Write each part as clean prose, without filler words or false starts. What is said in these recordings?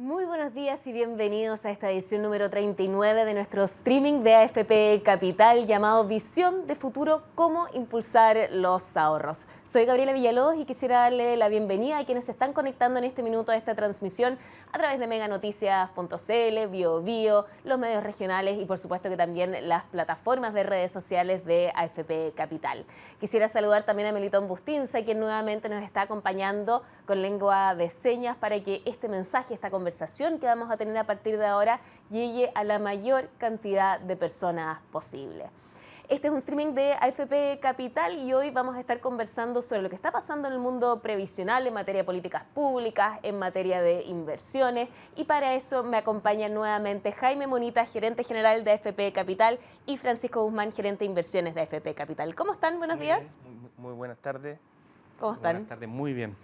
Muy buenos días y bienvenidos a esta edición número 39 de nuestro streaming de AFP Capital llamado Visión de Futuro, cómo impulsar los ahorros. Soy Gabriela Villalobos y quisiera darle la bienvenida a quienes se están conectando en este minuto a esta transmisión a través de meganoticias.cl, BioBio, los medios regionales y por supuesto que también las plataformas de redes sociales de AFP Capital. Quisiera saludar también a Melitón Bustinza, quien nuevamente nos está acompañando con lengua de señas para que este mensaje, esta conversación que vamos a tener a partir de ahora llegue a la mayor cantidad de personas posible. Este es un streaming de AFP Capital y hoy vamos a estar conversando sobre lo que está pasando en el mundo previsional en materia de políticas públicas, en materia de inversiones, y para eso me acompañan nuevamente Jaime Monita, gerente general de AFP Capital, y Francisco Guzmán, gerente de inversiones de AFP Capital. ¿Cómo están? Buenos días. Muy buenas tardes. ¿Cómo están? Buenas tardes, muy bien.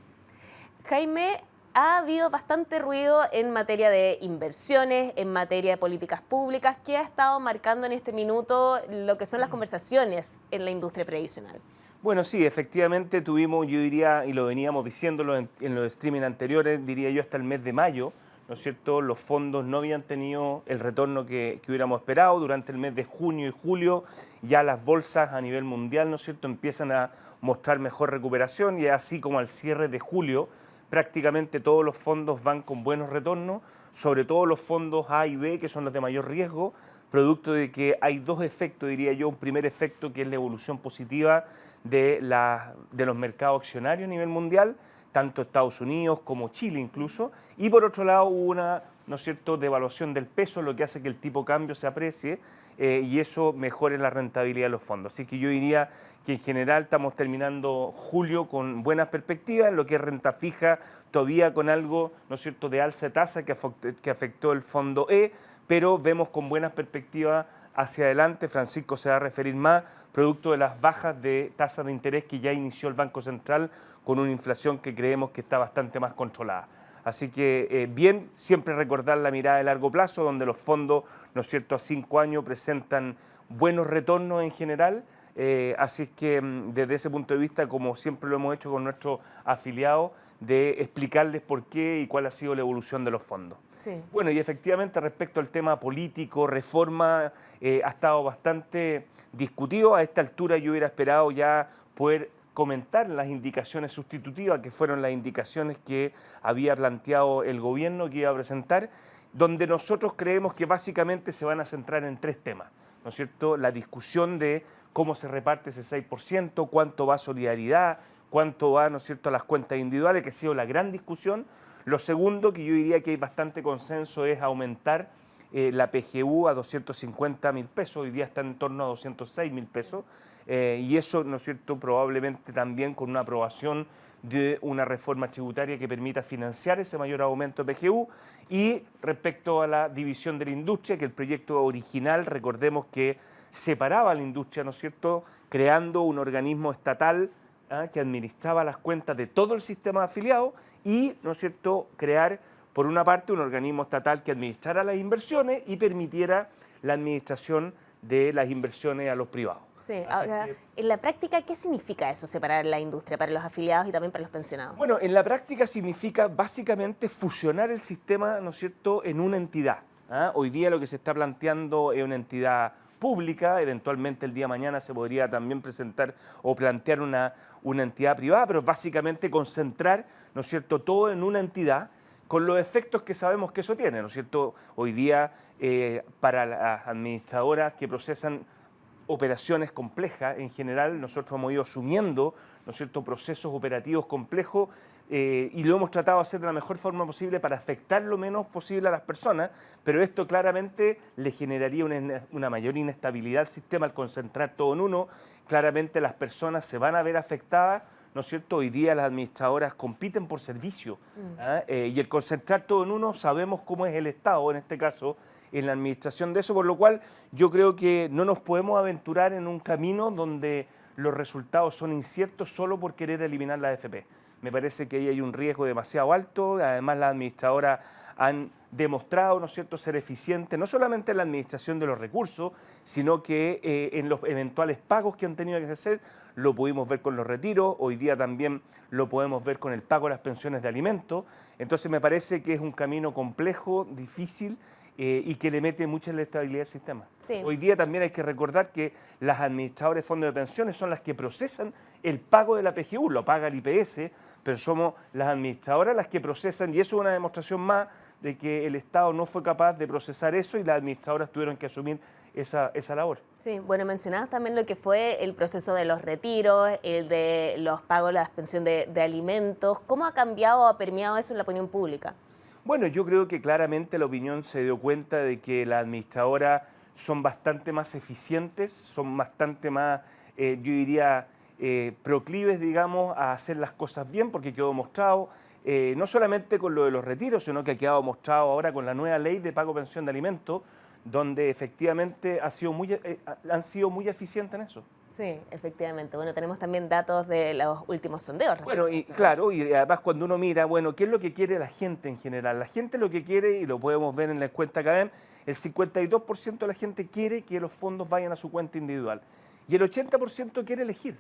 Jaime, ha habido bastante ruido en materia de inversiones, en materia de políticas públicas. ¿Qué ha estado marcando en este minuto lo que son las conversaciones en la industria previsional? Bueno, sí, efectivamente tuvimos, yo diría, y lo veníamos diciéndolo en los streaming anteriores, diría yo hasta el mes de mayo, ¿no es cierto? Los fondos no habían tenido el retorno que hubiéramos esperado. Durante el mes de junio y julio ya las bolsas a nivel mundial, ¿no es cierto?, empiezan a mostrar mejor recuperación, y así como al cierre de julio prácticamente todos los fondos van con buenos retornos, sobre todo los fondos A y B, que son los de mayor riesgo, producto de que hay dos efectos, diría yo. Un primer efecto, que es la evolución positiva de los mercados accionarios a nivel mundial, tanto Estados Unidos como Chile incluso, y por otro lado hubo una, ¿no es cierto?, devaluación del peso, lo que hace que el tipo de cambio se aprecie y eso mejore la rentabilidad de los fondos. Así que yo diría que en general estamos terminando julio con buenas perspectivas, en lo que es renta fija, todavía con algo, ¿no es cierto?, de alza de tasa que afectó el fondo E, pero vemos con buenas perspectivas hacia adelante. Francisco se va a referir más, producto de las bajas de tasas de interés que ya inició el Banco Central, con una inflación que creemos que está bastante más controlada. Así que bien, siempre recordar la mirada de largo plazo, donde los fondos, ¿no es cierto?, a 5 años presentan buenos retornos en general. Así es que desde ese punto de vista, como siempre lo hemos hecho con nuestros afiliados, de explicarles por qué y cuál ha sido la evolución de los fondos. Sí. Bueno, y efectivamente respecto al tema político, reforma, ha estado bastante discutido. A esta altura yo hubiera esperado ya poder comentar las indicaciones sustitutivas, que fueron las indicaciones que había planteado el gobierno que iba a presentar, donde nosotros creemos que básicamente se van a centrar en tres temas, ¿no es cierto? La discusión de cómo se reparte ese 6%, cuánto va a solidaridad, cuánto va, ¿no es cierto?, a las cuentas individuales, que ha sido la gran discusión. Lo segundo, que yo diría que hay bastante consenso, es aumentar la PGU a 250.000 pesos, hoy día está en torno a 206.000 pesos, y eso, ¿no es cierto?, probablemente también con una aprobación de una reforma tributaria que permita financiar ese mayor aumento de PGU. Y respecto a la división de la industria, que el proyecto original, recordemos que separaba a la industria, ¿no es cierto?, creando un organismo estatal que administraba las cuentas de todo el sistema de afiliados y, ¿no es cierto?, crear por una parte un organismo estatal que administrara las inversiones y permitiera la administración de las inversiones a los privados. Sí, ahora, en la práctica, ¿qué significa eso, separar la industria para los afiliados y también para los pensionados? Bueno, en la práctica significa básicamente fusionar el sistema, ¿no es cierto?, en una entidad. Hoy día lo que se está planteando es una entidad pública, eventualmente el día de mañana se podría también presentar o plantear una entidad privada, pero básicamente concentrar, ¿no es cierto?, todo en una entidad, con los efectos que sabemos que eso tiene, ¿no es cierto? Hoy día, para las administradoras que procesan operaciones complejas, en general nosotros hemos ido asumiendo, ¿no es cierto?, procesos operativos complejos y lo hemos tratado de hacer de la mejor forma posible para afectar lo menos posible a las personas, pero esto claramente le generaría una mayor inestabilidad al sistema al concentrar todo en uno. Claramente las personas se van a ver afectadas, ¿no es cierto? Hoy día las administradoras compiten por servicio y el concentrar todo en uno, sabemos cómo es el Estado, en este caso, en la administración de eso, por lo cual yo creo que no nos podemos aventurar en un camino donde los resultados son inciertos solo por querer eliminar la AFP. me parece que ahí hay un riesgo demasiado alto. Además, las administradoras han demostrado, ¿no es cierto?, ser eficientes, no solamente en la administración de los recursos, sino que en los eventuales pagos que han tenido que hacer. Lo pudimos ver con los retiros, hoy día también lo podemos ver con el pago de las pensiones de alimentos. Entonces me parece que es un camino complejo, difícil, y que le mete mucha inestabilidad al sistema. Sí. Hoy día también hay que recordar que las administradoras de fondos de pensiones son las que procesan el pago de la PGU, lo paga el IPS, pero somos las administradoras las que procesan, y eso es una demostración más de que el Estado no fue capaz de procesar eso y las administradoras tuvieron que asumir esa labor. Sí, bueno, mencionabas también lo que fue el proceso de los retiros, el de los pagos, la pensión de alimentos. ¿Cómo ha cambiado o ha permeado eso en la opinión pública? Bueno, yo creo que claramente la opinión se dio cuenta de que las administradoras son bastante más eficientes, son bastante más, yo diría, proclives, digamos, a hacer las cosas bien, porque quedó mostrado, no solamente con lo de los retiros, sino que ha quedado mostrado ahora con la nueva ley de pago pensión de alimentos, donde efectivamente han sido muy eficientes en eso. Sí, efectivamente. Bueno, tenemos también datos de los últimos sondeos. Bueno, y claro, y además cuando uno mira, bueno, ¿qué es lo que quiere la gente en general? La gente lo que quiere, y lo podemos ver en la encuesta CADEM, el 52% de la gente quiere que los fondos vayan a su cuenta individual. Y el 80% quiere elegir.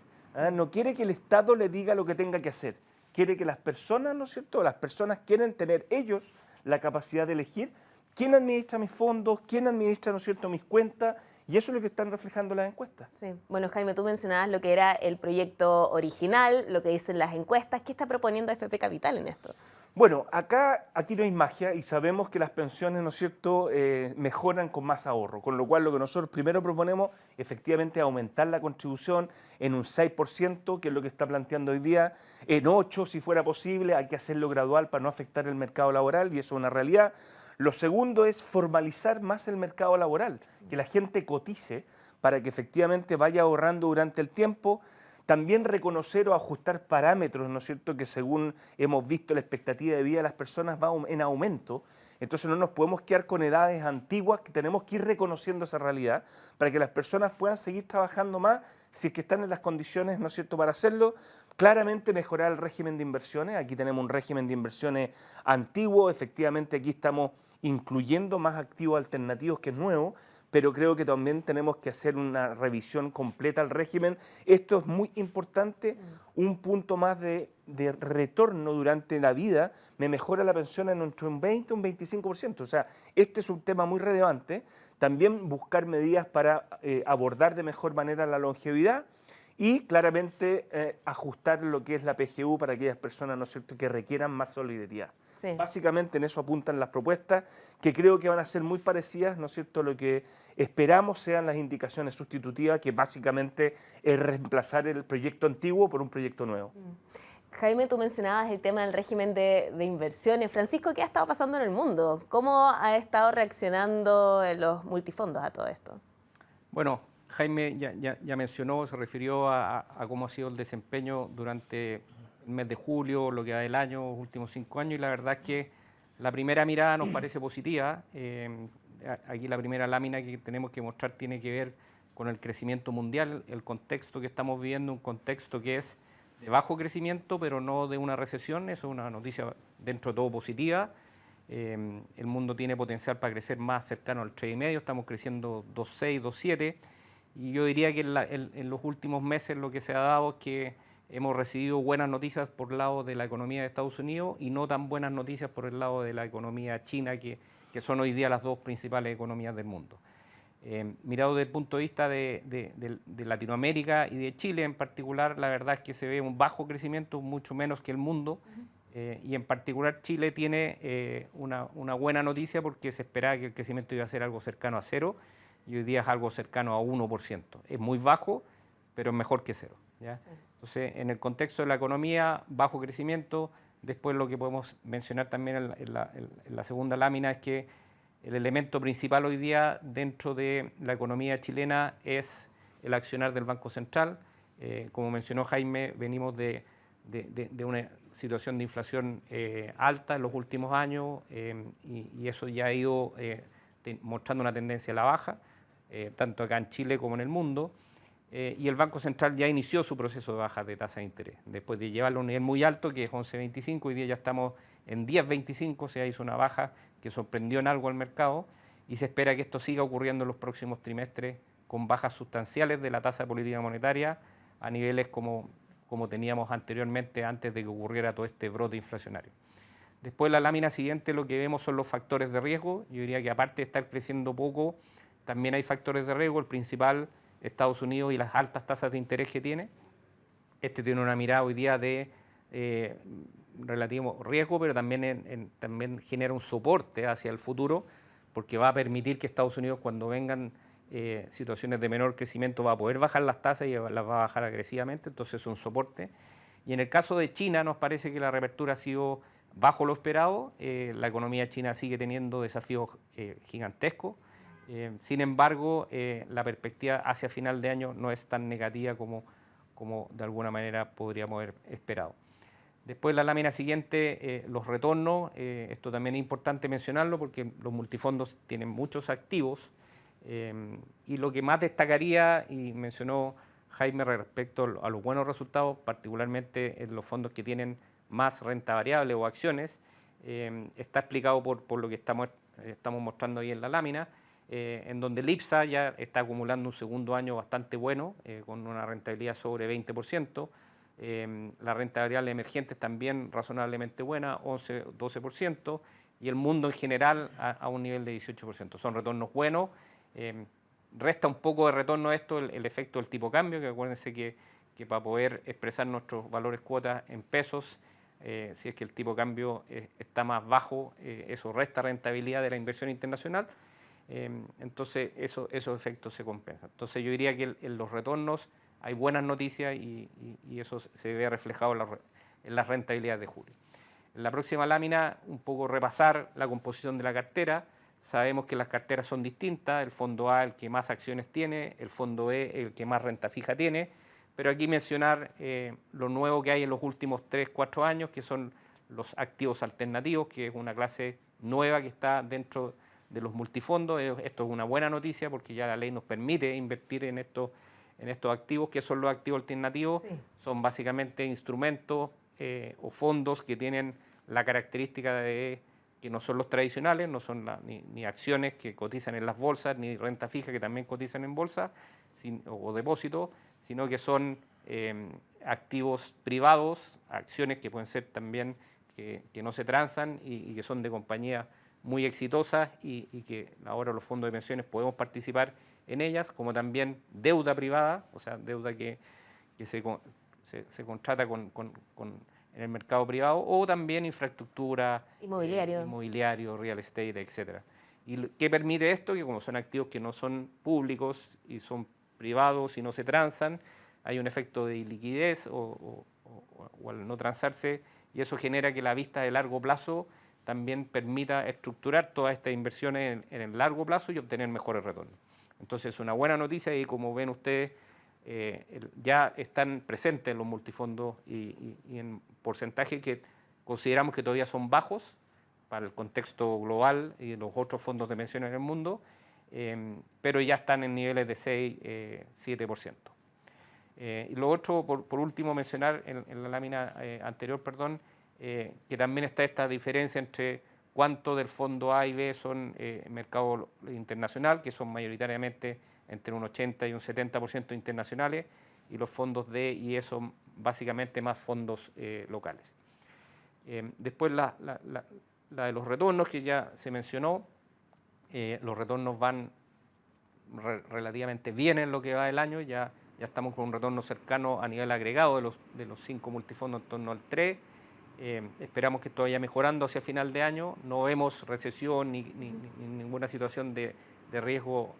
No quiere que el Estado le diga lo que tenga que hacer. Quiere que las personas, ¿no es cierto? Las personas quieren tener ellos la capacidad de elegir quién administra mis fondos, quién administra, ¿no es cierto?, mis cuentas. Y eso es lo que están reflejando las encuestas. Sí. Bueno, Jaime, tú mencionabas lo que era el proyecto original, lo que dicen las encuestas. ¿Qué está proponiendo FP Capital en esto? Bueno, aquí no hay magia y sabemos que las pensiones, ¿no es cierto?, mejoran con más ahorro, con lo cual lo que nosotros primero proponemos efectivamente es aumentar la contribución en un 6%, que es lo que está planteando hoy día, en 8% si fuera posible, hay que hacerlo gradual para no afectar el mercado laboral y eso es una realidad. Lo segundo es formalizar más el mercado laboral, que la gente cotice para que efectivamente vaya ahorrando durante el tiempo. También reconocer o ajustar parámetros, ¿no es cierto?, que según hemos visto la expectativa de vida de las personas va en aumento. Entonces no nos podemos quedar con edades antiguas, que tenemos que ir reconociendo esa realidad para que las personas puedan seguir trabajando más si es que están en las condiciones, ¿no es cierto?, para hacerlo. Claramente mejorar el régimen de inversiones. Aquí tenemos un régimen de inversiones antiguo, efectivamente aquí estamos incluyendo más activos alternativos que es nuevo, pero creo que también tenemos que hacer una revisión completa al régimen. Esto es muy importante, un punto más de retorno durante la vida, me mejora la pensión en entre un 20 y un 25%. O sea, este es un tema muy relevante. También buscar medidas para abordar de mejor manera la longevidad y claramente ajustar lo que es la PGU para aquellas personas, ¿no es cierto?, que requieran más solidaridad. Sí. Básicamente en eso apuntan las propuestas, que creo que van a ser muy parecidas, ¿no es cierto?, lo que esperamos sean las indicaciones sustitutivas, que básicamente es reemplazar el proyecto antiguo por un proyecto nuevo. Jaime, tú mencionabas el tema del régimen de inversiones. Francisco, ¿qué ha estado pasando en el mundo? ¿Cómo ha estado reaccionando los multifondos a todo esto? Bueno, Jaime ya mencionó, se refirió a cómo ha sido el desempeño durante el mes de julio, lo que va del año, los últimos 5 años, y la verdad es que la primera mirada nos parece positiva. Aquí la primera lámina que tenemos que mostrar tiene que ver con el crecimiento mundial, el contexto que estamos viviendo, un contexto que es de bajo crecimiento, pero no de una recesión. Eso es una noticia dentro de todo positiva. El mundo tiene potencial para crecer más cercano al 3,5, estamos creciendo 2,6, 2,7, y yo diría que en los últimos meses lo que se ha dado es que hemos recibido buenas noticias por el lado de la economía de Estados Unidos y no tan buenas noticias por el lado de la economía china, que son hoy día las dos principales economías del mundo. Mirado desde el punto de vista de Latinoamérica y de Chile en particular, la verdad es que se ve un bajo crecimiento, mucho menos que el mundo, y en particular Chile tiene una buena noticia porque se esperaba que el crecimiento iba a ser algo cercano a 0 y hoy día es algo cercano a 1%. Es muy bajo, pero es mejor que 0. ¿Ya? Sí. Entonces, en el contexto de la economía, bajo crecimiento. Después lo que podemos mencionar también en la segunda lámina es que el elemento principal hoy día dentro de la economía chilena es el accionar del Banco Central. Como mencionó Jaime, venimos de una situación de inflación alta en los últimos años y eso ya ha ido mostrando una tendencia a la baja, tanto acá en Chile como en el mundo. y el Banco Central ya inició su proceso de baja de tasa de interés. Después de llevarlo a un nivel muy alto, que es 11,25, hoy día ya estamos en 10,25, o sea, hizo una baja que sorprendió en algo al mercado, y se espera que esto siga ocurriendo en los próximos trimestres con bajas sustanciales de la tasa de política monetaria a niveles como teníamos anteriormente, antes de que ocurriera todo este brote inflacionario. Después, la lámina siguiente, lo que vemos son los factores de riesgo. Yo diría que aparte de estar creciendo poco, también hay factores de riesgo. El principal, Estados Unidos y las altas tasas de interés que tiene. Este tiene una mirada hoy día de relativo riesgo, pero también, también genera un soporte hacia el futuro, porque va a permitir que Estados Unidos, cuando vengan situaciones de menor crecimiento, va a poder bajar las tasas y las va a bajar agresivamente, entonces es un soporte. Y en el caso de China, nos parece que la reapertura ha sido bajo lo esperado. La economía china sigue teniendo desafíos gigantescos. Sin embargo, la perspectiva hacia final de año no es tan negativa como de alguna manera podríamos haber esperado. Después, la lámina siguiente, los retornos. Esto también es importante mencionarlo porque los multifondos tienen muchos activos, y lo que más destacaría, y mencionó Jaime respecto a los buenos resultados, particularmente en los fondos que tienen más renta variable o acciones, está explicado por lo que estamos mostrando ahí en la lámina, en donde el IPSA ya está acumulando un segundo año bastante bueno, con una rentabilidad sobre 20%. La renta variable emergente también razonablemente buena, 11-12%, y el mundo en general a un nivel de 18%. Son retornos buenos. Resta un poco de retorno a esto el efecto del tipo cambio, que acuérdense que para poder expresar nuestros valores cuotas en pesos, si es que el tipo de cambio está más bajo, eso resta rentabilidad de la inversión internacional. Entonces esos efectos se compensan. Entonces yo diría que en los retornos hay buenas noticias y eso se ve reflejado en las rentabilidades de julio. En la próxima lámina, un poco repasar la composición de la cartera. Sabemos que las carteras son distintas, el fondo A el que más acciones tiene, el fondo E el que más renta fija tiene, pero aquí mencionar lo nuevo que hay en los últimos 3-4 años, que son los activos alternativos, que es una clase nueva que está dentro de los multifondos. Esto es una buena noticia porque ya la ley nos permite invertir en estos activos. ¿Qué son los activos alternativos? Sí. Son básicamente instrumentos o fondos que tienen la característica de que no son los tradicionales, no son ni acciones que cotizan en las bolsas, ni renta fija que también cotizan en bolsa o depósitos, sino que son activos privados, acciones que pueden ser también que no se transan y que son de compañías muy exitosas y que ahora los fondos de pensiones podemos participar en ellas, como también deuda privada, o sea, deuda que se contrata en el mercado privado, o también infraestructura, inmobiliario, real estate, etc. ¿Y qué permite esto? Que como son activos que no son públicos y son privados y no se transan, hay un efecto de liquidez o al no transarse, y eso genera que la vista de largo plazo también permita estructurar todas estas inversiones en el largo plazo y obtener mejores retornos. Entonces es una buena noticia y como ven ustedes, ya están presentes en los multifondos y en porcentaje que consideramos que todavía son bajos para el contexto global y los otros fondos de pensiones en el mundo, pero ya están en niveles de 6-7%. Y lo otro, por último, mencionar en la lámina anterior, que también está esta diferencia entre cuánto del fondo A y B son mercado internacional, que son mayoritariamente entre un 80 y un 70% internacionales, y los fondos D y E son básicamente más fondos locales. Después la de los retornos, que ya se mencionó. Los retornos van relativamente bien en lo que va del año, ya estamos con un retorno cercano a nivel agregado de los 5 multifondos en torno al 3. Esperamos que esto vaya mejorando hacia final de año. No vemos recesión ni ninguna situación de riesgo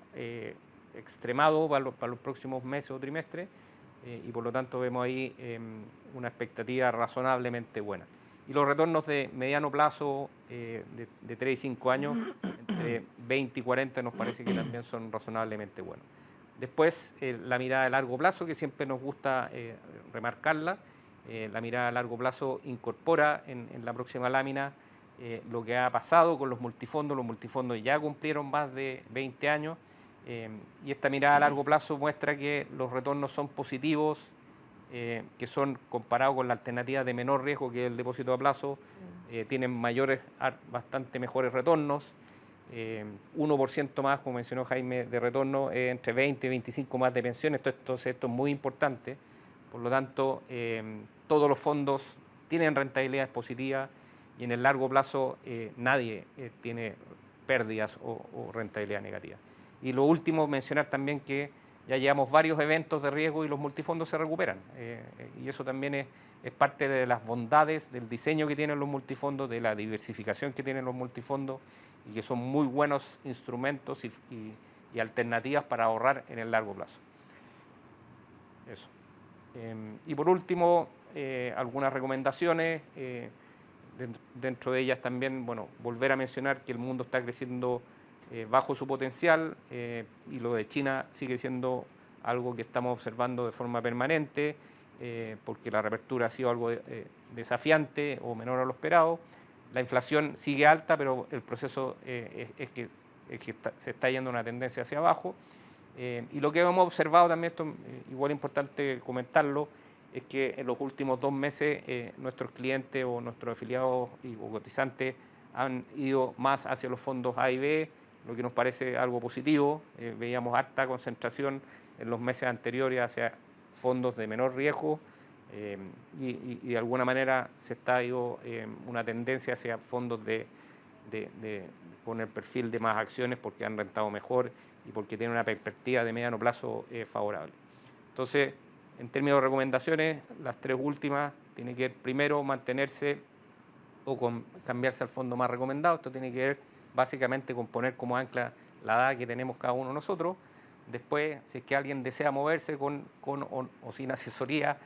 extremado para los próximos meses o trimestres, y por lo tanto vemos ahí una expectativa razonablemente buena. Y los retornos de mediano plazo, de 3 y 5 años, entre 20 y 40, nos parece que también son razonablemente buenos. Después, la mirada de largo plazo, que siempre nos gusta remarcarla. La mirada a largo plazo incorpora en la próxima lámina lo que ha pasado con los multifondos. Los multifondos ya cumplieron más de 20 años. Y esta mirada a largo plazo muestra que los retornos son positivos, que son comparados con la alternativa de menor riesgo que es el depósito a plazo, tienen bastante mejores retornos. 1% más, como mencionó Jaime, de retorno, entre 20 y 25 más de pensiones. Entonces esto es muy importante. Por lo tanto, todos los fondos tienen rentabilidades positivas y en el largo plazo nadie tiene pérdidas o rentabilidad negativa. Y lo último, mencionar también que ya llevamos varios eventos de riesgo y los multifondos se recuperan. Y eso también es parte de las bondades del diseño que tienen los multifondos, de la diversificación que tienen los multifondos y que son muy buenos instrumentos y alternativas para ahorrar en el largo plazo. Eso. Y por último, algunas recomendaciones. Dentro de ellas también, bueno, volver a mencionar que el mundo está creciendo bajo su potencial y lo de China sigue siendo algo que estamos observando de forma permanente porque la reapertura ha sido algo desafiante o menor a lo esperado. La inflación sigue alta, pero el proceso es que se está yendo una tendencia hacia abajo. Y lo que hemos observado también, esto igual importante comentarlo, es que en los últimos 2 meses nuestros clientes o nuestros afiliados o cotizantes han ido más hacia los fondos A y B, lo que nos parece algo positivo. Veíamos harta concentración en los meses anteriores hacia fondos de menor riesgo y de alguna manera se está ido una tendencia hacia fondos con el perfil de más acciones porque han rentado mejor y porque tienen una perspectiva de mediano plazo favorable. Entonces, en términos de recomendaciones, las 3 últimas tienen que ver primero mantenerse o cambiarse al fondo más recomendado. Esto tiene que ver básicamente con poner como ancla la edad que tenemos cada uno de nosotros. Después, si es que alguien desea moverse con o sin asesoría,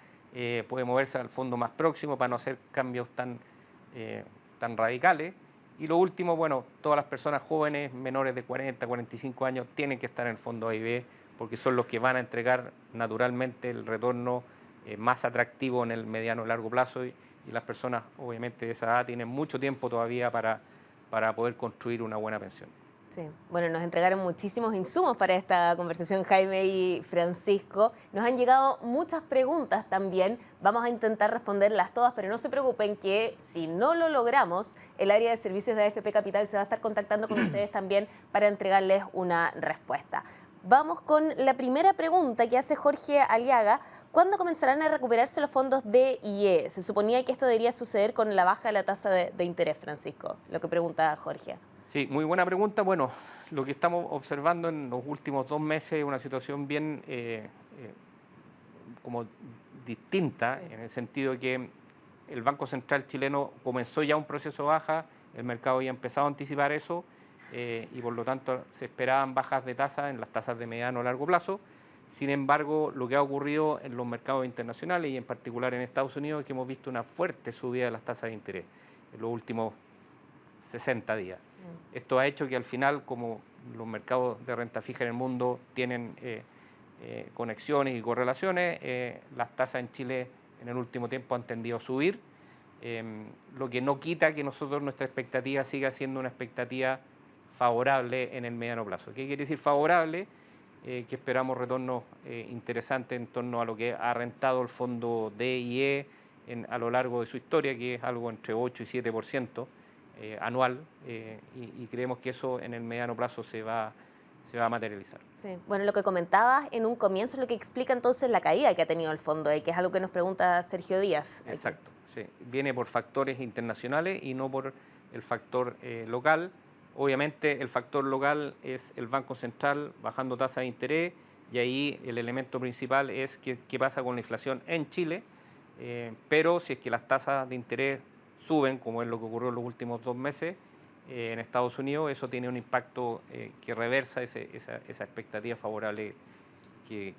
puede moverse al fondo más próximo para no hacer cambios tan radicales. Y lo último, bueno, todas las personas jóvenes, menores de 40, 45 años, tienen que estar en el fondo A y B porque son los que van a entregar naturalmente el retorno más atractivo en el mediano y largo plazo y las personas obviamente de esa edad tienen mucho tiempo todavía para poder construir una buena pensión. Sí, bueno, nos entregaron muchísimos insumos para esta conversación Jaime y Francisco. Nos han llegado muchas preguntas también. Vamos a intentar responderlas todas, pero no se preocupen que si no lo logramos, el área de servicios de AFP Capital se va a estar contactando con ustedes también para entregarles una respuesta. Vamos con la primera pregunta que hace Jorge Aliaga. ¿Cuándo comenzarán a recuperarse los fondos D y E? Se suponía que esto debería suceder con la baja de la tasa de interés, Francisco, lo que pregunta Jorge. Sí, muy buena pregunta. Bueno, lo que estamos observando en los últimos 2 meses es una situación bien como distinta, sí, en el sentido de que el Banco Central chileno comenzó ya un proceso de baja, el mercado ya ha empezado a anticipar eso y por lo tanto se esperaban bajas de tasa en las tasas de mediano o largo plazo. Sin embargo, lo que ha ocurrido en los mercados internacionales y en particular en Estados Unidos es que hemos visto una fuerte subida de las tasas de interés en los últimos 60 días. Esto ha hecho que al final, como los mercados de renta fija en el mundo tienen conexiones y correlaciones, las tasas en Chile en el último tiempo han tendido a subir, lo que no quita que nosotros nuestra expectativa siga siendo una expectativa favorable en el mediano plazo. ¿Qué quiere decir favorable? Que esperamos retornos interesantes en torno a lo que ha rentado el fondo D y E a lo largo de su historia, que es algo entre 8 y 7%. Anual y creemos que eso en el mediano plazo se va a materializar. Sí. Bueno, lo que comentabas en un comienzo es lo que explica entonces la caída que ha tenido el fondo, que es algo que nos pregunta Sergio Díaz. Exacto, sí. Viene por factores internacionales y no por el factor local. Obviamente el factor local es el Banco Central bajando tasas de interés y ahí el elemento principal es qué pasa con la inflación en Chile, pero si es que las tasas de interés suben, como es lo que ocurrió en los últimos 2 meses en Estados Unidos, eso tiene un impacto que reversa esa expectativa favorable que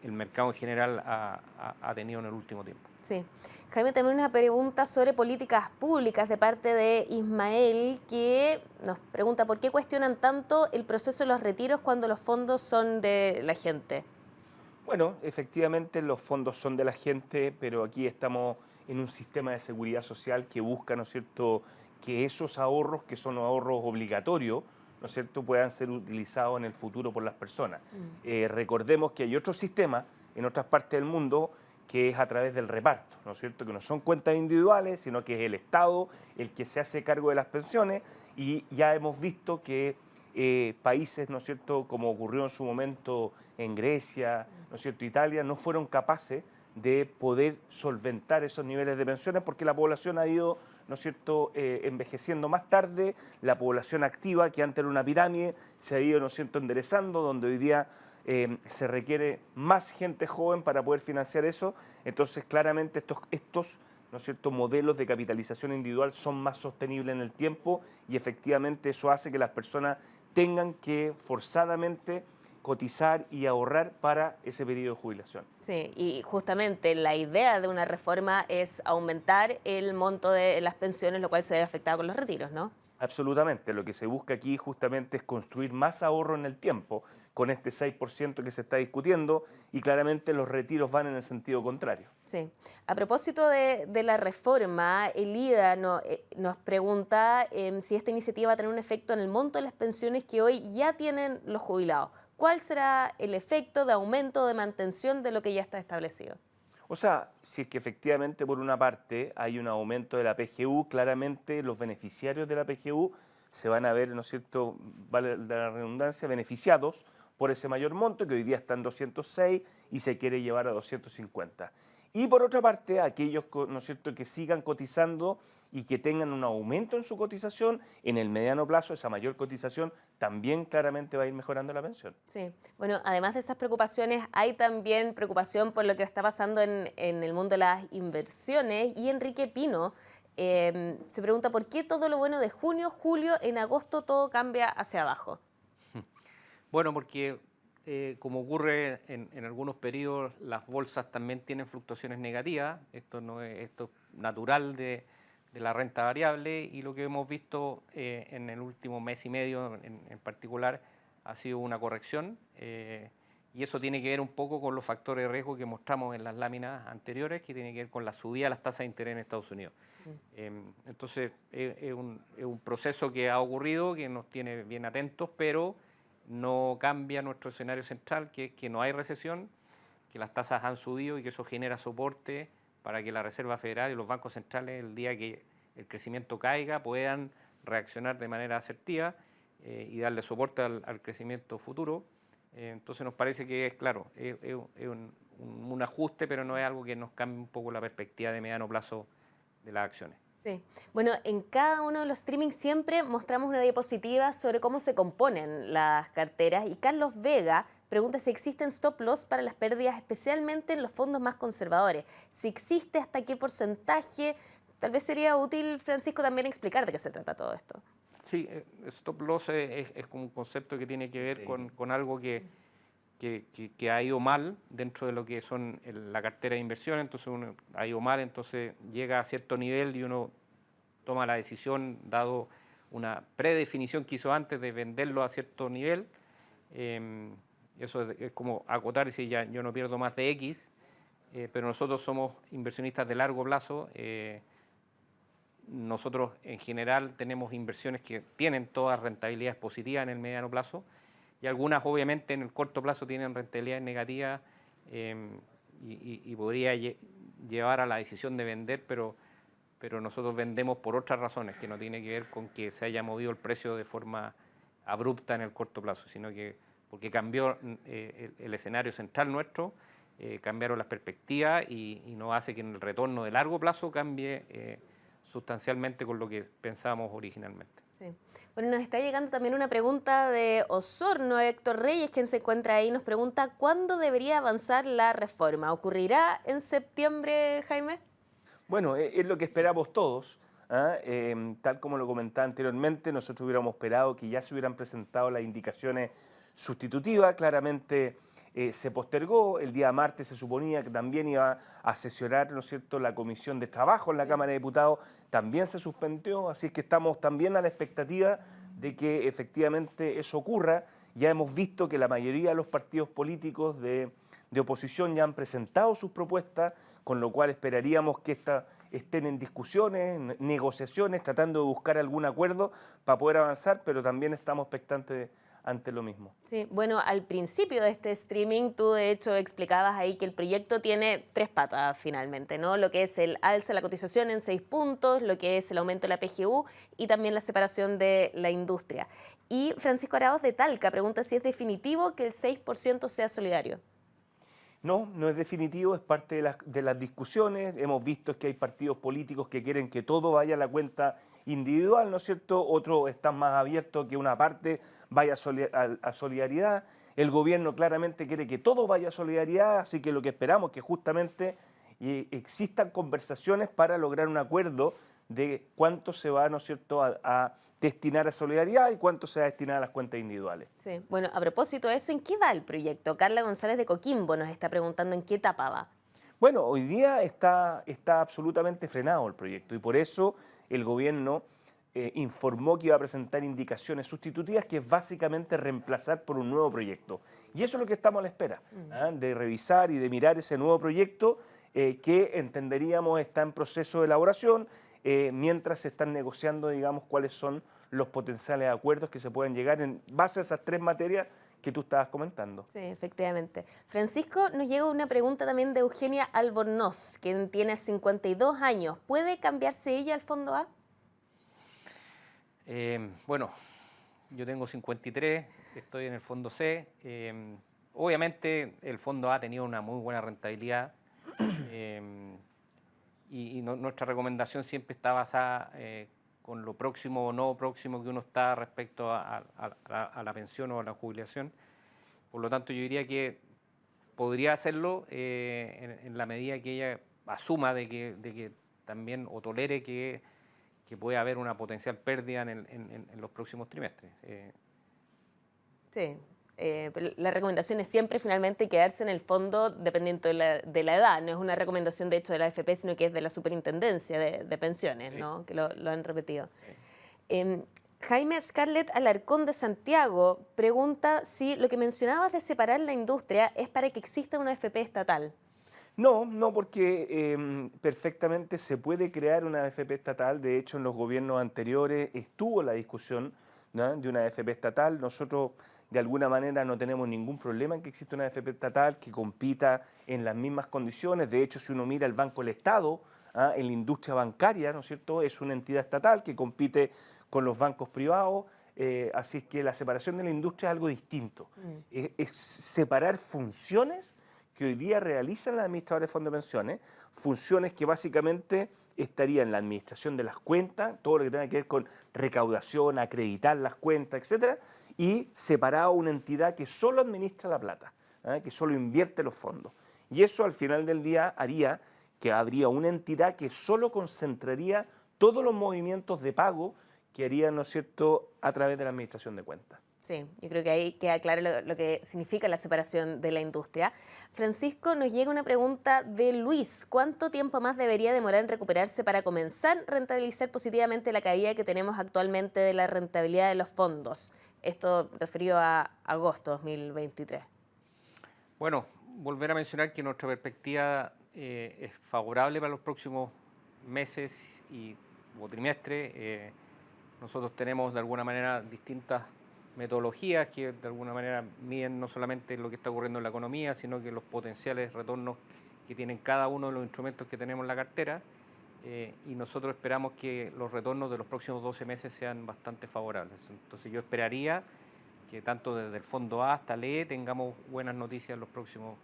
el mercado en general ha tenido en el último tiempo. Sí. Jaime, también una pregunta sobre políticas públicas de parte de Ismael, que nos pregunta por qué cuestionan tanto el proceso de los retiros cuando los fondos son de la gente. Bueno, efectivamente los fondos son de la gente, pero aquí estamos en un sistema de seguridad social que busca, ¿no es cierto?, que esos ahorros, que son ahorros obligatorios, ¿no es cierto?, puedan ser utilizados en el futuro por las personas. Recordemos que hay otro sistema en otras partes del mundo que es a través del reparto, ¿no es cierto?, que no son cuentas individuales, sino que es el Estado el que se hace cargo de las pensiones, y ya hemos visto que países, ¿no es cierto?, como ocurrió en su momento en Grecia, ¿no es cierto?, Italia, no fueron capaces de poder solventar esos niveles de pensiones porque la población ha ido, ¿no es cierto?, envejeciendo más tarde. La población activa, que antes era una pirámide, se ha ido, ¿no es cierto?, enderezando, donde hoy día se requiere más gente joven para poder financiar eso. Entonces, claramente estos ¿no es cierto?, modelos de capitalización individual son más sostenibles en el tiempo, y efectivamente eso hace que las personas tengan que forzadamente cotizar y ahorrar para ese periodo de jubilación. Sí, y justamente la idea de una reforma es aumentar el monto de las pensiones, lo cual se ve afectado con los retiros, ¿no? Absolutamente. Lo que se busca aquí justamente es construir más ahorro en el tiempo con este 6% que se está discutiendo, y claramente los retiros van en el sentido contrario. Sí. A propósito de la reforma, Elida nos pregunta si esta iniciativa va a tener un efecto en el monto de las pensiones que hoy ya tienen los jubilados. ¿Cuál será el efecto de aumento o de mantención de lo que ya está establecido? O sea, si es que efectivamente por una parte hay un aumento de la PGU, claramente los beneficiarios de la PGU se van a ver, ¿no es cierto?, vale la redundancia, beneficiados por ese mayor monto, que hoy día está en 206 y se quiere llevar a 250. Y por otra parte, aquellos, ¿no es cierto?, que sigan cotizando y que tengan un aumento en su cotización, en el mediano plazo esa mayor cotización también claramente va a ir mejorando la pensión. Sí, bueno, además de esas preocupaciones, hay también preocupación por lo que está pasando en el mundo de las inversiones, y Enrique Pino se pregunta por qué todo lo bueno de junio, julio, en agosto todo cambia hacia abajo. Bueno, porque como ocurre en algunos periodos, las bolsas también tienen fluctuaciones negativas. Esto es natural de la renta variable, y lo que hemos visto en el último mes y medio en particular ha sido una corrección, y eso tiene que ver un poco con los factores de riesgo que mostramos en las láminas anteriores, que tiene que ver con la subida de las tasas de interés en Estados Unidos. Entonces es un proceso que ha ocurrido, que nos tiene bien atentos, pero no cambia nuestro escenario central, que es que no hay recesión, que las tasas han subido y que eso genera soporte para que la Reserva Federal y los bancos centrales, el día que el crecimiento caiga, puedan reaccionar de manera asertiva y darle soporte al crecimiento futuro. Entonces nos parece que es, claro, es un ajuste, pero no es algo que nos cambie un poco la perspectiva de mediano plazo de las acciones. Sí. Bueno, en cada uno de los streamings siempre mostramos una diapositiva sobre cómo se componen las carteras, y Carlos Vega pregunta si existen stop loss para las pérdidas, especialmente en los fondos más conservadores. Si existe, ¿hasta qué porcentaje? Tal vez sería útil, Francisco, también explicar de qué se trata todo esto. Sí, stop loss es como un concepto que tiene que ver con algo que ha ido mal dentro de lo que son la cartera de inversión. Entonces uno ha ido mal, entonces llega a cierto nivel y uno toma la decisión, dado una predefinición que hizo antes de venderlo a cierto nivel. Eso es como acotar y decir, ya yo no pierdo más de X, pero nosotros somos inversionistas de largo plazo. Nosotros en general tenemos inversiones que tienen todas rentabilidades positivas en el mediano plazo, y algunas obviamente en el corto plazo tienen rentabilidades negativas, y podría llevar a la decisión de vender, pero nosotros vendemos por otras razones, que no tiene que ver con que se haya movido el precio de forma abrupta en el corto plazo, sino que porque cambió el escenario central nuestro, cambiaron las perspectivas, y nos hace que en el retorno de largo plazo cambie sustancialmente con lo que pensábamos originalmente. Sí. Bueno, nos está llegando también una pregunta de Osorno. Héctor Reyes, quien se encuentra ahí, nos pregunta ¿cuándo debería avanzar la reforma? ¿Ocurrirá en septiembre, Jaime? Bueno, es lo que esperamos todos. Tal como lo comentaba anteriormente, nosotros hubiéramos esperado que ya se hubieran presentado las indicaciones sustitutivas. Claramente se postergó. El día martes se suponía que también iba a sesionar, ¿no es cierto?, la Comisión de Trabajo en la Cámara de Diputados. También se suspendió, así es que estamos también a la expectativa de que efectivamente eso ocurra. Ya hemos visto que la mayoría de los partidos políticos de oposición ya han presentado sus propuestas, con lo cual esperaríamos que estén en discusiones, en negociaciones, tratando de buscar algún acuerdo para poder avanzar, pero también estamos expectantes ante lo mismo. Sí, bueno, al principio de este streaming tú de hecho explicabas ahí que el proyecto tiene tres patas finalmente, ¿no? Lo que es el alza de la cotización en 6 puntos, lo que es el aumento de la PGU y también la separación de la industria. Y Francisco Arauz de Talca pregunta si es definitivo que el 6% sea solidario. No, no es definitivo, es parte de las discusiones. Hemos visto que hay partidos políticos que quieren que todo vaya a la cuenta individual, ¿no es cierto? Otros están más abiertos que una parte vaya a solidaridad. El gobierno claramente quiere que todo vaya a solidaridad, así que lo que esperamos es que justamente existan conversaciones para lograr un acuerdo de cuánto se va, ¿no es cierto?, a destinar a solidaridad y cuánto se va a destinar a las cuentas individuales. Sí, bueno, a propósito de eso, ¿en qué va el proyecto? Carla González de Coquimbo nos está preguntando en qué etapa va. Bueno, hoy día está absolutamente frenado el proyecto y por eso el gobierno informó que iba a presentar indicaciones sustitutivas, que es básicamente reemplazar por un nuevo proyecto. Y eso es lo que estamos a la espera, de revisar y de mirar ese nuevo proyecto que entenderíamos está en proceso de elaboración, mientras se están negociando, digamos, cuáles son los potenciales acuerdos que se pueden llegar en base a esas tres materias que tú estabas comentando. Sí, efectivamente. Francisco, nos llega una pregunta también de Eugenia Albornoz, quien tiene 52 años. ¿Puede cambiarse ella al Fondo A? Bueno, yo tengo 53, estoy en el Fondo C. Obviamente el Fondo A ha tenido una muy buena rentabilidad nuestra recomendación siempre está basada con lo próximo o no próximo que uno está respecto a la pensión o a la jubilación. Por lo tanto, yo diría que podría hacerlo en la medida que ella asuma de que también o tolere que puede haber una potencial pérdida en los próximos trimestres. Sí. Pero la recomendación es siempre finalmente quedarse en el fondo dependiendo de la edad. No es una recomendación de hecho de la AFP, sino que es de la Superintendencia de Pensiones, sí, ¿no? Que lo han repetido. Sí. Jaime Scarlett Alarcón de Santiago pregunta si lo que mencionabas de separar la industria es para que exista una AFP estatal. No, porque perfectamente se puede crear una AFP estatal. De hecho, en los gobiernos anteriores estuvo la discusión, ¿no?, de una AFP estatal. Nosotros de alguna manera no tenemos ningún problema en que exista una AFP estatal que compita en las mismas condiciones. De hecho, si uno mira el Banco del Estado, en la industria bancaria, ¿no es cierto?, es una entidad estatal que compite con los bancos privados. Así es que la separación de la industria es algo distinto. Es separar funciones que hoy día realizan las administradoras de fondos de pensiones, funciones que básicamente estarían en la administración de las cuentas, todo lo que tenga que ver con recaudación, acreditar las cuentas, etcétera, y separado una entidad que solo administra la plata, que solo invierte los fondos. Y eso al final del día haría que habría una entidad que solo concentraría todos los movimientos de pago que harían, ¿no es cierto?, a través de la administración de cuentas. Sí, yo creo que ahí queda claro lo que significa la separación de la industria. Francisco, nos llega una pregunta de Luis. ¿Cuánto tiempo más debería demorar en recuperarse para comenzar a rentabilizar positivamente la caída que tenemos actualmente de la rentabilidad de los fondos? Esto referido a agosto 2023. Bueno, volver a mencionar que nuestra perspectiva es favorable para los próximos meses o trimestres. Nosotros tenemos de alguna manera distintas metodologías que de alguna manera miden no solamente lo que está ocurriendo en la economía, sino que los potenciales retornos que tienen cada uno de los instrumentos que tenemos en la cartera, y nosotros esperamos que los retornos de los próximos 12 meses sean bastante favorables. Entonces yo esperaría que tanto desde el Fondo A hasta el E tengamos buenas noticias en los próximos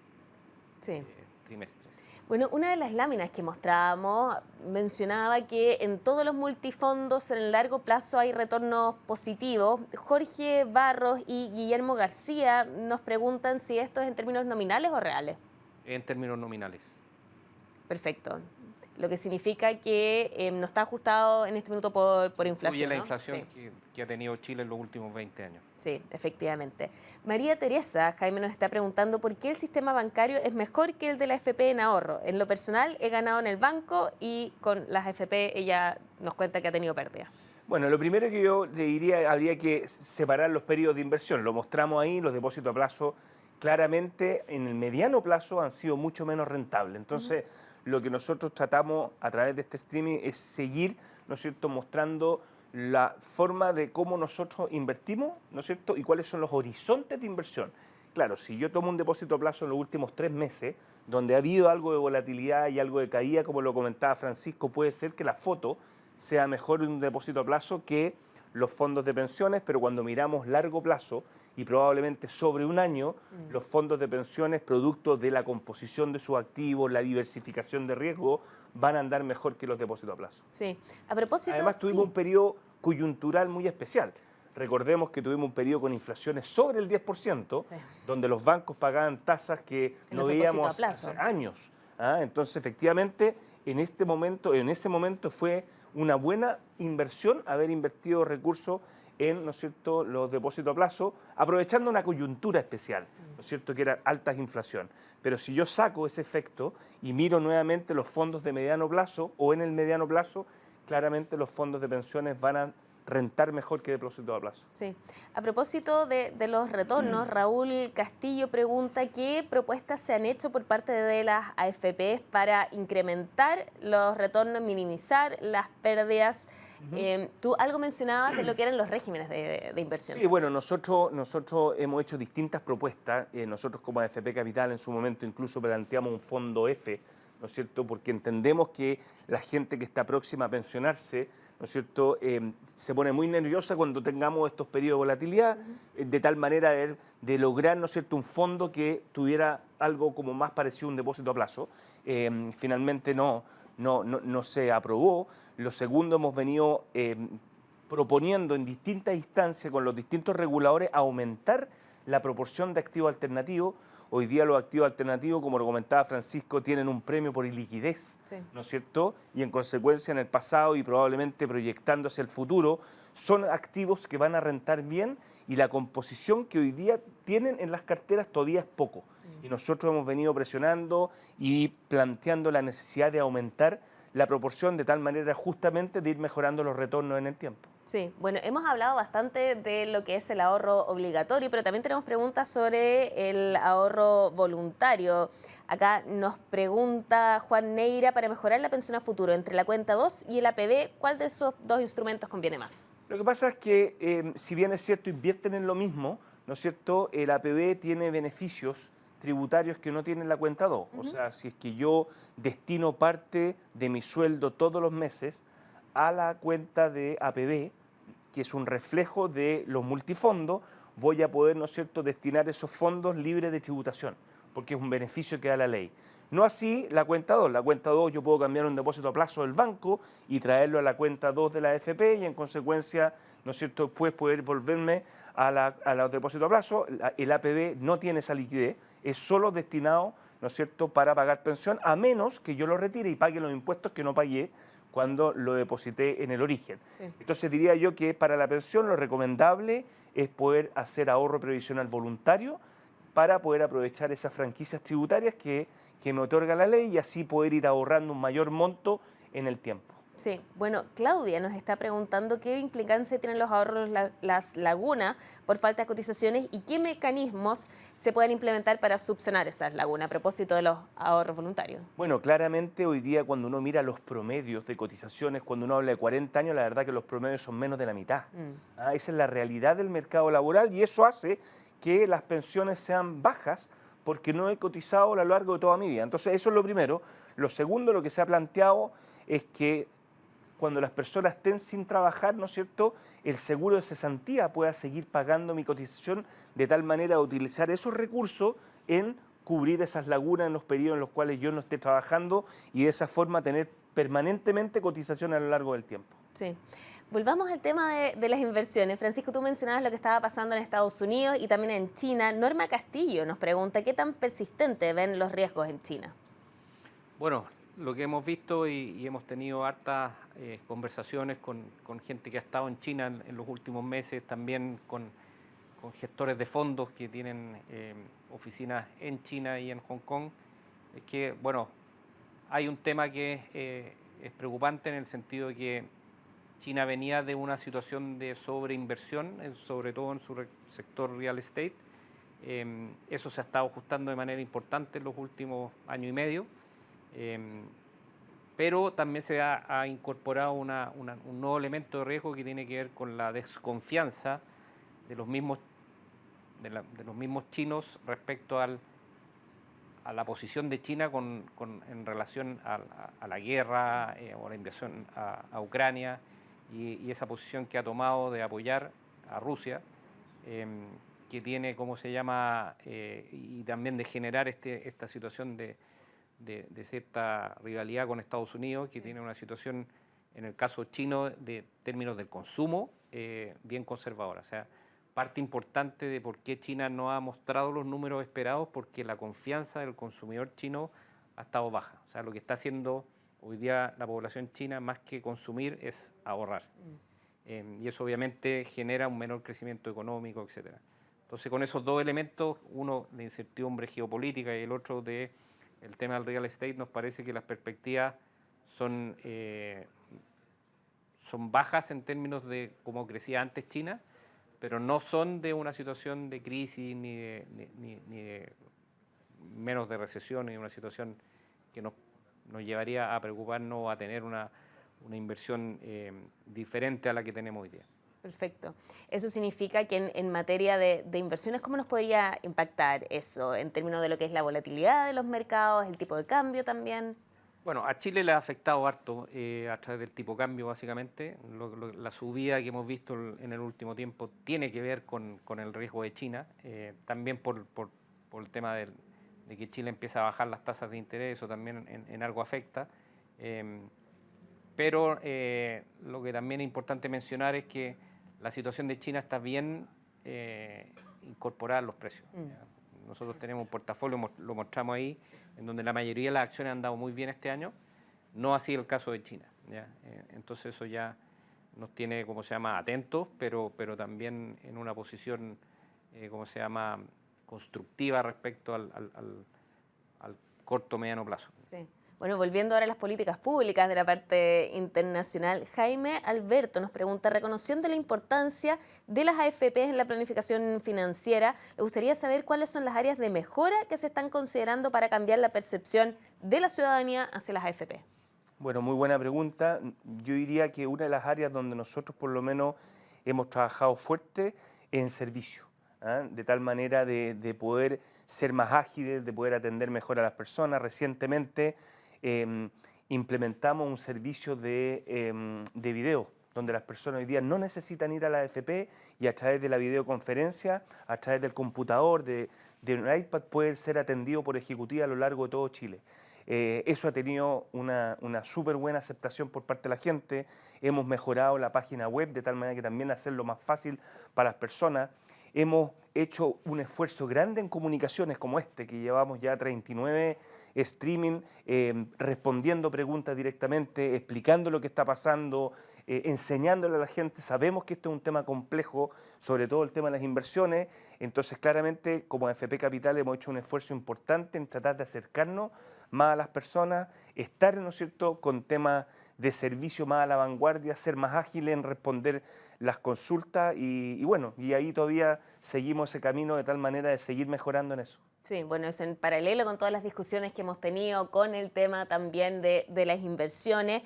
trimestres. Bueno, una de las láminas que mostrábamos mencionaba que en todos los multifondos en el largo plazo hay retornos positivos. Jorge Barros y Guillermo García nos preguntan si esto es en términos nominales o reales. En términos nominales. Perfecto. Lo que significa que no está ajustado en este minuto por inflación. Y la inflación, ¿no?, que ha tenido Chile en los últimos 20 años. Sí, efectivamente. María Teresa, Jaime nos está preguntando por qué el sistema bancario es mejor que el de la AFP en ahorro. En lo personal, he ganado en el banco y con las AFP ella nos cuenta que ha tenido pérdida. Bueno, lo primero que yo le diría, habría que separar los periodos de inversión. Lo mostramos ahí, los depósitos a plazo claramente en el mediano plazo han sido mucho menos rentables. Entonces, lo que nosotros tratamos a través de este streaming es seguir, ¿no es cierto?, mostrando la forma de cómo nosotros invertimos, ¿no es cierto?, y cuáles son los horizontes de inversión. Claro, si yo tomo un depósito a plazo en los últimos 3 meses, donde ha habido algo de volatilidad y algo de caída, como lo comentaba Francisco, puede ser que la foto sea mejor en un depósito a plazo que los fondos de pensiones, pero cuando miramos largo plazo y probablemente sobre un año, los fondos de pensiones, producto de la composición de sus activos, la diversificación de riesgo, van a andar mejor que los depósitos a plazo. Sí, a propósito... Además, tuvimos sí. un periodo coyuntural muy especial. Recordemos que tuvimos un periodo con inflaciones sobre el 10%, Sí. donde los bancos pagaban tasas que En no los depósitos veíamos a plazo. hace años. Entonces, efectivamente, en ese momento fue una buena inversión haber invertido recursos en, ¿no es cierto?, los depósitos a plazo, aprovechando una coyuntura especial, ¿no es cierto?, que era alta inflación. Pero si yo saco ese efecto y miro nuevamente los fondos de mediano plazo o en el mediano plazo, claramente los fondos de pensiones van a rentar mejor que depósitos a plazo. Sí. A propósito de los retornos, Raúl Castillo pregunta qué propuestas se han hecho por parte de las AFPs para incrementar los retornos, minimizar las pérdidas. Tú algo mencionabas de lo que eran los regímenes de inversión. Sí, bueno, nosotros hemos hecho distintas propuestas. Nosotros como AFP Capital en su momento incluso planteamos un fondo F, ¿no es cierto?, porque entendemos que la gente que está próxima a pensionarse, ¿no es cierto?, se pone muy nerviosa cuando tengamos estos periodos de volatilidad, de tal manera de lograr, ¿no es cierto?, un fondo que tuviera algo como más parecido a un depósito a plazo. Finalmente no se aprobó. Lo segundo, hemos venido proponiendo en distintas instancias con los distintos reguladores aumentar la proporción de activos alternativos. Hoy día los activos alternativos, como lo comentaba Francisco, tienen un premio por iliquidez, Sí. ¿no es cierto? Y en consecuencia en el pasado y probablemente proyectando hacia el futuro, son activos que van a rentar bien y la composición que hoy día tienen en las carteras todavía es poco. Y nosotros hemos venido presionando y planteando la necesidad de aumentar la proporción de tal manera justamente de ir mejorando los retornos en el tiempo. Sí, bueno, hemos hablado bastante de lo que es el ahorro obligatorio, pero también tenemos preguntas sobre el ahorro voluntario. Acá nos pregunta Juan Neira, para mejorar la pensión a futuro entre la cuenta 2 y el APB, ¿cuál de esos dos instrumentos conviene más? Lo que pasa es que, si bien es cierto, invierten en lo mismo, ¿no es cierto?, el APB tiene beneficios tributarios que no tiene la cuenta 2. O sea, si es que yo destino parte de mi sueldo todos los meses a la cuenta de APB, que es un reflejo de los multifondos, voy a poder, ¿no es cierto?, destinar esos fondos libres de tributación, porque es un beneficio que da la ley. No así la cuenta 2. La cuenta 2 yo puedo cambiar un depósito a plazo del banco y traerlo a la cuenta 2 de la AFP y en consecuencia, ¿no es cierto?, después poder volverme a los depósitos a plazo. El APB no tiene esa liquidez, es solo destinado, ¿no es cierto?, para pagar pensión, a menos que yo lo retire y pague los impuestos que no pagué cuando lo deposité en el origen. Sí. Entonces diría yo que para la pensión lo recomendable es poder hacer ahorro previsional voluntario para poder aprovechar esas franquicias tributarias que me otorga la ley y así poder ir ahorrando un mayor monto en el tiempo. Sí, bueno, Claudia nos está preguntando qué implicancia tienen los ahorros las lagunas por falta de cotizaciones y qué mecanismos se pueden implementar para subsanar esas lagunas a propósito de los ahorros voluntarios. Bueno, claramente hoy día cuando uno mira los promedios de cotizaciones, cuando uno habla de 40 años, la verdad que los promedios son menos de la mitad. Esa es la realidad del mercado laboral y eso hace que las pensiones sean bajas porque no he cotizado a lo largo de toda mi vida. Entonces eso es lo primero. Lo segundo, lo que se ha planteado es que cuando las personas estén sin trabajar, ¿no es cierto?, el seguro de cesantía pueda seguir pagando mi cotización de tal manera de utilizar esos recursos en cubrir esas lagunas en los periodos en los cuales yo no esté trabajando y de esa forma tener permanentemente cotización a lo largo del tiempo. Sí. Volvamos al tema de las inversiones. Francisco, tú mencionabas lo que estaba pasando en Estados Unidos y también en China. Norma Castillo nos pregunta, ¿qué tan persistente ven los riesgos en China? Bueno, lo que hemos visto y hemos tenido hartas conversaciones con gente que ha estado en China en los últimos meses, también con gestores de fondos que tienen oficinas en China y en Hong Kong, es que, bueno, hay un tema que es preocupante en el sentido de que China venía de una situación de sobreinversión, sobre todo en su sector real estate. Eso se ha estado ajustando de manera importante en los últimos año y medio. Pero también se ha incorporado un nuevo elemento de riesgo que tiene que ver con la desconfianza de los mismos chinos respecto a la posición de China en relación a la guerra o a la invasión a Ucrania y esa posición que ha tomado de apoyar a Rusia, que tiene, ¿cómo se llama?, y también de generar esta situación de cierta rivalidad con Estados Unidos, que tiene una situación, en el caso chino, de términos del consumo, bien conservadora. O sea, parte importante de por qué China no ha mostrado los números esperados, porque la confianza del consumidor chino ha estado baja. O sea, lo que está haciendo hoy día la población china, más que consumir, es ahorrar. Y eso obviamente genera un menor crecimiento económico, etc. Entonces, con esos dos elementos, uno de incertidumbre geopolítica y el otro de el tema del real estate, nos parece que las perspectivas son bajas en términos de cómo crecía antes China, pero no son de una situación de crisis ni de menos de recesión, ni de una situación que nos llevaría a preocuparnos o a tener una inversión diferente a la que tenemos hoy día. Perfecto. Eso significa que en materia de inversiones, ¿cómo nos podría impactar eso en términos de lo que es la volatilidad de los mercados, el tipo de cambio también? Bueno, a Chile le ha afectado harto a través del tipo de cambio, básicamente. La subida que hemos visto en el último tiempo tiene que ver con el riesgo de China, también por el tema de que Chile empieza a bajar las tasas de interés, eso también en algo afecta. Pero lo que también es importante mencionar es que la situación de China está bien incorporada en los precios. Nosotros tenemos un portafolio, lo mostramos ahí, en donde la mayoría de las acciones han dado muy bien este año. No ha sido el caso de China, ¿ya? Entonces eso ya nos tiene, como se llama, atentos, pero también en una posición, como se llama, constructiva respecto al corto mediano plazo. Sí. Bueno, volviendo ahora a las políticas públicas de la parte internacional, Jaime Alberto nos pregunta, reconociendo la importancia de las AFPs en la planificación financiera, le gustaría saber cuáles son las áreas de mejora que se están considerando para cambiar la percepción de la ciudadanía hacia las AFP. Bueno, muy buena pregunta. Yo diría que una de las áreas donde nosotros por lo menos hemos trabajado fuerte es en servicio, ¿ah? De tal manera de poder ser más ágiles, de poder atender mejor a las personas. Recientemente implementamos un servicio de video, donde las personas hoy día no necesitan ir a la AFP y a través de la videoconferencia, a través del computador, de un iPad, pueden ser atendidos por ejecutivas a lo largo de todo Chile. Eso ha tenido una súper buena aceptación por parte de la gente. Hemos mejorado la página web de tal manera que también hacerlo más fácil para las personas. Hemos hecho un esfuerzo grande en comunicaciones como este, que llevamos ya 39 streaming, respondiendo preguntas directamente, explicando lo que está pasando, enseñándole a la gente. Sabemos que esto es un tema complejo, sobre todo el tema de las inversiones. Entonces, claramente, como AFP Capital hemos hecho un esfuerzo importante en tratar de acercarnos más a las personas, estar, ¿no es cierto?, con temas de servicio más a la vanguardia, ser más ágiles en responder las consultas y bueno, y ahí todavía seguimos ese camino de tal manera de seguir mejorando en eso. Sí, bueno, es en paralelo con todas las discusiones que hemos tenido con el tema también de las inversiones.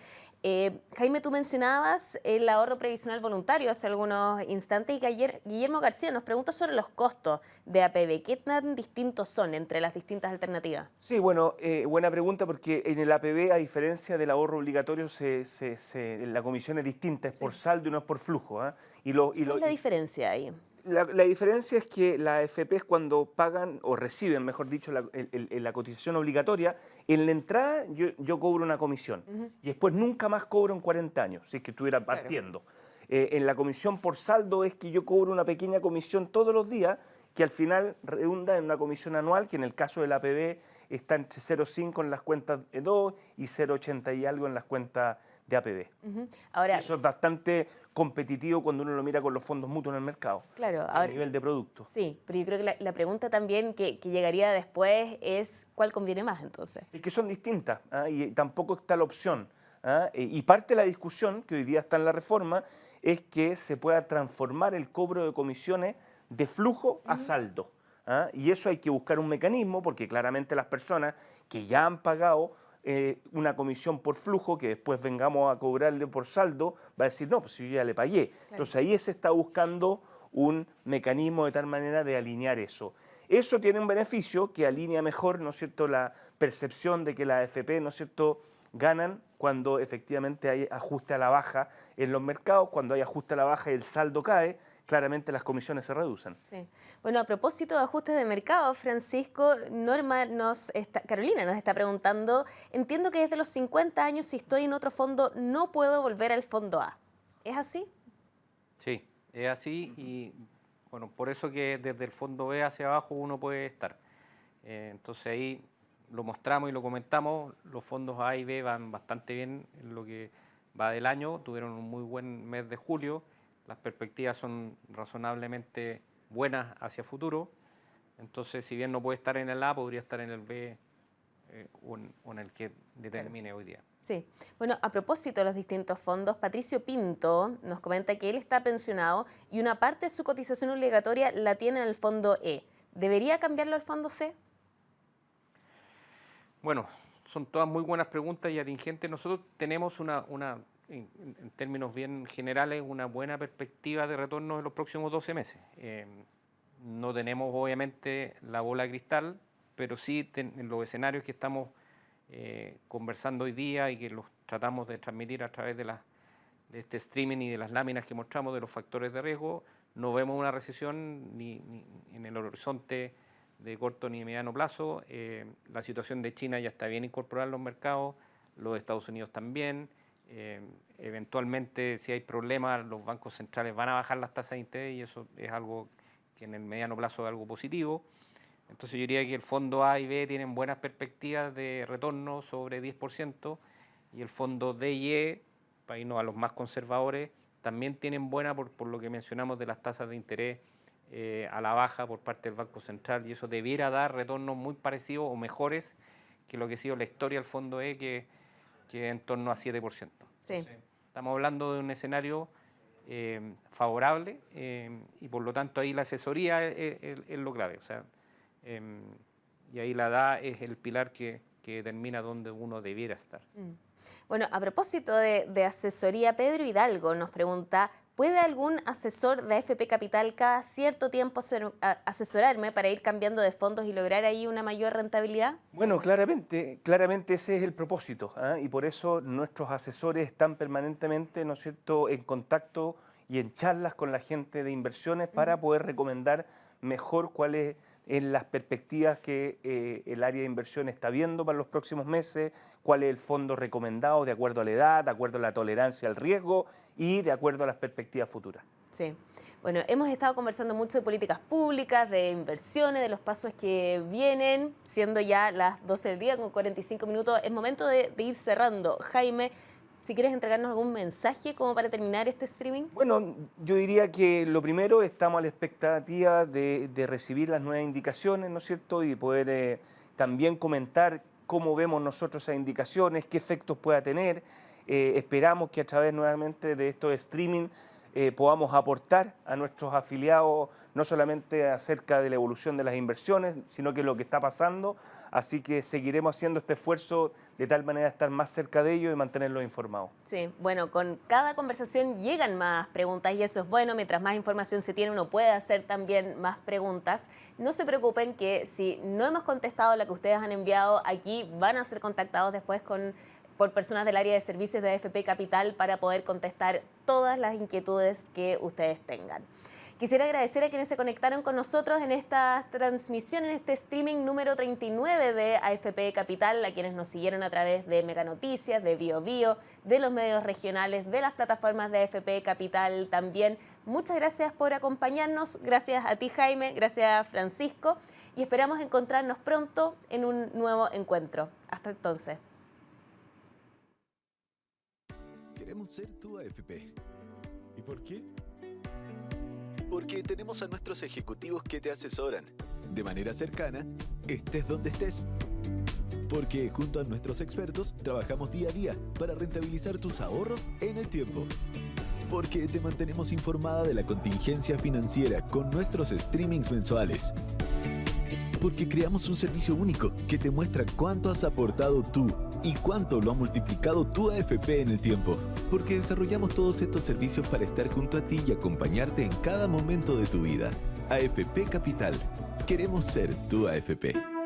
Jaime, tú mencionabas el ahorro previsional voluntario hace algunos instantes y Guillermo García nos pregunta sobre los costos de APB. ¿Qué tan distintos son entre las distintas alternativas? Sí, bueno, buena pregunta porque en el APB, a diferencia del ahorro obligatorio, la comisión es distinta, es por saldo y no es por flujo. ¿Eh? ¿Cuál es la diferencia ahí? La diferencia es que las AFPs cuando pagan o reciben, mejor dicho, la cotización obligatoria, en la entrada yo cobro una comisión y después nunca más cobro en 40 años, si es que estuviera partiendo. En la comisión por saldo es que yo cobro una pequeña comisión todos los días que al final redunda en una comisión anual que en el caso del APB está entre 0,5 en las cuentas de 2 y 0,80 y algo en las cuentas de APB. Ahora, eso es bastante competitivo cuando uno lo mira con los fondos mutuos en el mercado, claro, a nivel de producto. Sí, pero yo creo que la pregunta también que llegaría después es ¿cuál conviene más entonces? Es que son distintas, ¿ah? Y tampoco está la opción. ¿Ah? Y parte de la discusión que hoy día está en la reforma es que se pueda transformar el cobro de comisiones de flujo a saldo. ¿Ah? Y eso hay que buscar un mecanismo porque claramente las personas que ya han pagado una comisión por flujo que después vengamos a cobrarle por saldo, va a decir, no, pues yo ya le pagué. Claro. Entonces ahí se está buscando un mecanismo de tal manera de alinear eso. Eso tiene un beneficio que alinea mejor, ¿no es cierto?, la percepción de que las AFP, ¿no es cierto?, ganan cuando efectivamente hay ajuste a la baja en los mercados, cuando hay ajuste a la baja y el saldo cae, claramente las comisiones se reducen. Sí. Bueno, a propósito de ajustes de mercado, Francisco, Carolina nos está preguntando, entiendo que desde los 50 años si estoy en otro fondo no puedo volver al fondo A. ¿Es así? Sí, es así y bueno, por eso que desde el fondo B hacia abajo uno puede estar. Entonces ahí lo mostramos y lo comentamos, los fondos A y B van bastante bien en lo que va del año, tuvieron un muy buen mes de julio, las perspectivas son razonablemente buenas hacia futuro, entonces si bien no puede estar en el A, podría estar en el B o en el que determine hoy día. Sí. Bueno, a propósito de los distintos fondos, Patricio Pinto nos comenta que él está pensionado y una parte de su cotización obligatoria la tiene en el fondo E. ¿Debería cambiarlo al fondo C? Bueno, son todas muy buenas preguntas y atingentes. Nosotros tenemos en términos bien generales, una buena perspectiva de retorno en los próximos 12 meses. No tenemos obviamente la bola de cristal, pero sí en los escenarios que estamos conversando hoy día y que los tratamos de transmitir a través de este streaming y de las láminas que mostramos de los factores de riesgo, no vemos una recesión ni en el horizonte de corto ni de mediano plazo. La situación de China ya está bien incorporada en los mercados, los de Estados Unidos también. Eventualmente, si hay problemas, los bancos centrales van a bajar las tasas de interés y eso es algo que en el mediano plazo es algo positivo. Entonces yo diría que el fondo A y B tienen buenas perspectivas de retorno sobre 10% y el fondo D y E, para irnos a los más conservadores, también tienen buena por lo que mencionamos de las tasas de interés a la baja por parte del Banco Central y eso debiera dar retornos muy parecidos o mejores que lo que ha sido la historia del fondo E, que en torno a 7%. Sí. Entonces, estamos hablando de un escenario favorable y por lo tanto ahí la asesoría es lo clave. O sea, y ahí la edad es el pilar que determina dónde uno debiera estar. Bueno, a propósito de asesoría, Pedro Hidalgo nos pregunta, ¿puede algún asesor de AFP Capital cada cierto tiempo asesorarme para ir cambiando de fondos y lograr ahí una mayor rentabilidad? Bueno, claramente ese es el propósito, ¿eh? Y por eso nuestros asesores están permanentemente, ¿no es cierto?, en contacto y en charlas con la gente de inversiones para poder recomendar mejor cuáles son las perspectivas que el área de inversión está viendo para los próximos meses, cuál es el fondo recomendado de acuerdo a la edad, de acuerdo a la tolerancia al riesgo y de acuerdo a las perspectivas futuras. Sí. Bueno, hemos estado conversando mucho de políticas públicas, de inversiones, de los pasos que vienen, siendo ya las 12 del día con 45 minutos. Es momento de ir cerrando. Jaime, si quieres entregarnos algún mensaje como para terminar este streaming. Bueno, yo diría que lo primero, estamos a la expectativa de recibir las nuevas indicaciones, ¿no es cierto? Y poder también comentar cómo vemos nosotros esas indicaciones, qué efectos pueda tener. Esperamos que a través nuevamente de estos streaming podamos aportar a nuestros afiliados no solamente acerca de la evolución de las inversiones, sino que lo que está pasando. Así que seguiremos haciendo este esfuerzo de tal manera de estar más cerca de ellos y mantenerlos informados. Sí, bueno, con cada conversación llegan más preguntas y eso es bueno. Mientras más información se tiene, uno puede hacer también más preguntas. No se preocupen que si no hemos contestado la que ustedes han enviado aquí, van a ser contactados después por personas del área de servicios de AFP Capital para poder contestar todas las inquietudes que ustedes tengan. Quisiera agradecer a quienes se conectaron con nosotros en esta transmisión, en este streaming número 39 de AFP Capital, a quienes nos siguieron a través de Mega Noticias, de BioBio, de los medios regionales, de las plataformas de AFP Capital también. Muchas gracias por acompañarnos, gracias a ti Jaime, gracias a Francisco y esperamos encontrarnos pronto en un nuevo encuentro. Hasta entonces. Queremos ser tu AFP. ¿Y por qué? Porque tenemos a nuestros ejecutivos que te asesoran de manera cercana, estés donde estés. Porque junto a nuestros expertos trabajamos día a día para rentabilizar tus ahorros en el tiempo. Porque te mantenemos informada de la contingencia financiera con nuestros streamings mensuales. Porque creamos un servicio único que te muestra cuánto has aportado tú ¿Y cuánto lo ha multiplicado tu AFP en el tiempo? Porque desarrollamos todos estos servicios para estar junto a ti y acompañarte en cada momento de tu vida. AFP Capital. Queremos ser tu AFP.